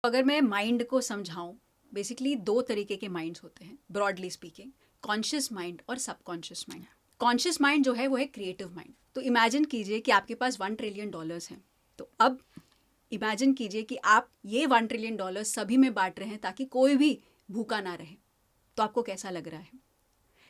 अगर मैं माइंड को समझाऊं, बेसिकली 2 तरीके के माइंड्स होते हैं ब्रॉडली स्पीकिंग, कॉन्शियस माइंड और सबकॉन्शियस माइंड। कॉन्शियस माइंड जो है वो है क्रिएटिव माइंड। तो इमेजिन कीजिए कि आपके पास $1 ट्रिलियन हैं। तो अब इमेजिन कीजिए कि आप ये $1 ट्रिलियन सभी में बांट रहे हैं ताकि कोई भी भूखा ना रहे। तो आपको कैसा लग रहा है?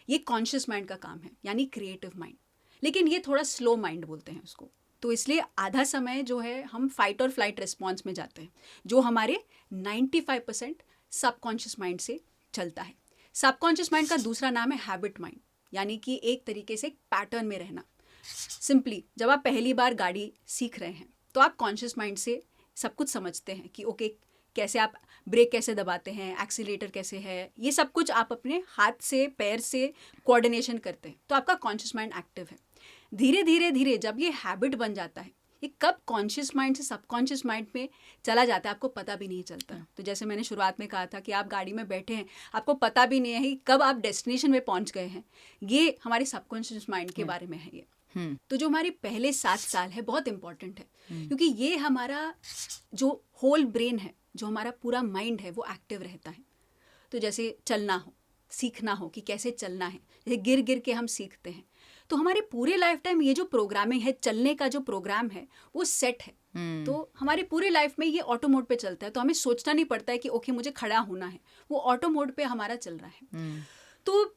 ये कॉन्शियस माइंड का काम है, यानी क्रिएटिव माइंड। लेकिन ये थोड़ा स्लो माइंड बोलते हैं उसको। तो इसलिए आधा समय जो है हम फाइट और फ्लाइट रिस्पॉन्स में जाते हैं, जो हमारे 95% सबकॉन्शियस माइंड से चलता है। सबकॉन्शियस माइंड का दूसरा नाम है हैबिट माइंड, यानी कि एक तरीके से पैटर्न में रहना। सिंपली जब आप पहली बार गाड़ी सीख रहे हैं तो आप कॉन्शियस माइंड से सब कुछ समझते हैं कि ओके, कैसे आप ब्रेक कैसे दबाते हैं, एक्सीलेटर कैसे है, ये सब कुछ आप अपने हाथ से पैर से कोऑर्डिनेशन करते हैं। तो आपका कॉन्शियस माइंड एक्टिव है। धीरे धीरे धीरे जब ये हैबिट बन जाता है, ये कब कॉन्शियस माइंड से सबकॉन्शियस माइंड में चला जाता है आपको पता भी नहीं चलता। तो जैसे मैंने शुरुआत में कहा था कि आप गाड़ी में बैठे हैं, आपको पता भी नहीं है कि कब आप डेस्टिनेशन में पहुंच गए हैं। ये हमारे सबकॉन्शियस माइंड के बारे में है ये। तो जो हमारे पहले 7 साल है बहुत इंपॉर्टेंट है, क्योंकि ये हमारा जो होल ब्रेन है, जो हमारा पूरा माइंड है, वो एक्टिव रहता है। तो जैसे चलना हो, सीखना हो कि कैसे चलना है, जैसे गिर गिर के हम सीखते हैं। तो हमारे पूरे लाइफ टाइम ये जो प्रोग्रामिंग है, चलने का जो प्रोग्राम है, वो सेट है। तो हमारे पूरे लाइफ में ये ऑटो मोड पे चलता है। तो हमें सोचना नहीं पड़ता है कि ओके मुझे खड़ा होना है, वो ऑटो मोड पे हमारा चल रहा है। तो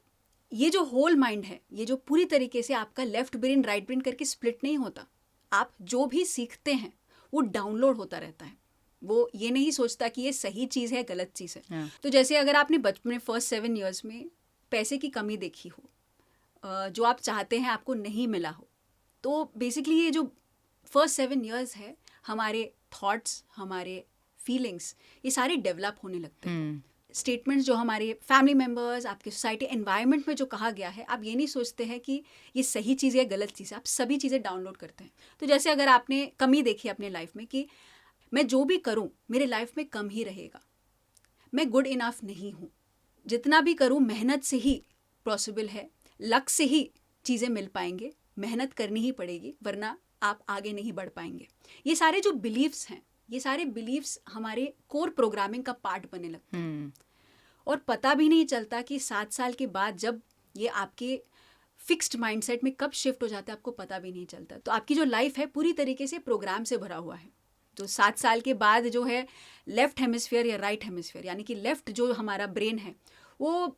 ये जो होल माइंड है, ये जो पूरी तरीके से आपका लेफ्ट ब्रेन राइट ब्रेन करके स्प्लिट नहीं होता। आप जो भी सीखते हैं वो डाउनलोड होता रहता है। वो ये नहीं सोचता कि ये सही चीज़ है गलत चीज़ है। तो जैसे अगर आपने बचपन में फर्स्ट 7 ईयर्स में पैसे की कमी देखी हो, जो आप चाहते हैं आपको नहीं मिला हो, तो बेसिकली ये जो फर्स्ट 7 ईयर्स है, हमारे थॉट्स, हमारे फीलिंग्स, ये सारे डेवलप होने लगते हैं। स्टेटमेंट्स जो हमारे फैमिली मेम्बर्स, आपके सोसाइटी एनवायरनमेंट में जो कहा गया है, आप ये नहीं सोचते हैं कि ये सही चीज़ है गलत चीज़ है, आप सभी चीज़ें डाउनलोड करते हैं। तो जैसे अगर आपने कमी देखी अपने लाइफ में कि मैं जो भी करूं मेरे लाइफ में कम ही रहेगा, मैं गुड इनफ नहीं हूं, जितना भी करूं मेहनत से ही पॉसिबल है, लक से ही चीज़ें मिल पाएंगे, मेहनत करनी ही पड़ेगी वरना आप आगे नहीं बढ़ पाएंगे। ये सारे जो बिलीव्स हैं, ये सारे बिलीव्स हमारे कोर प्रोग्रामिंग का पार्ट बने लगते हैं। और पता भी नहीं चलता कि 7 साल के बाद जब ये आपके फिक्स्ड माइंडसेट में कब शिफ्ट हो जाता है, आपको पता भी नहीं चलता। तो आपकी जो लाइफ है पूरी तरीके से प्रोग्राम से भरा हुआ है। तो 7 साल के बाद जो है लेफ्ट हेमिस्फीयर या राइट हेमिस्फीयर, यानी कि लेफ्ट जो हमारा ब्रेन है वो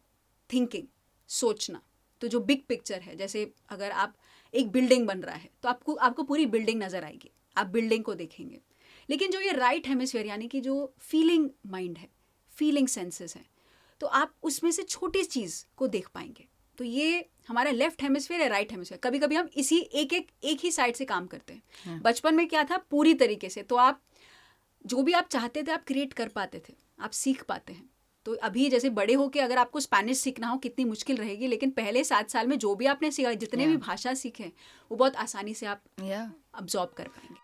थिंकिंग, सोचना, तो जो बिग पिक्चर है, जैसे अगर आप एक बिल्डिंग बन रहा है तो आपको पूरी बिल्डिंग नज़र आएगी, आप बिल्डिंग को देखेंगे। लेकिन जो ये राइट हेमिस्फीयर यानी कि जो फीलिंग माइंड है, फीलिंग सेंसेस है, तो आप उसमें से छोटी चीज़ को देख पाएंगे। तो ये हमारा लेफ्ट हेमिस्फीयर या राइट हेमिस्फीयर, कभी कभी हम इसी एक ही साइड से काम करते हैं। बचपन में क्या था, पूरी तरीके से तो आप जो भी आप चाहते थे आप क्रिएट कर पाते थे, आप सीख पाते हैं। तो अभी जैसे बड़े होके अगर आपको स्पेनिश सीखना हो कितनी मुश्किल रहेगी, लेकिन पहले 7 साल में जो भी आपने सीखा, जितने भी भाषा सीखे, वो बहुत आसानी से आप अब्जॉर्ब कर पाएंगे।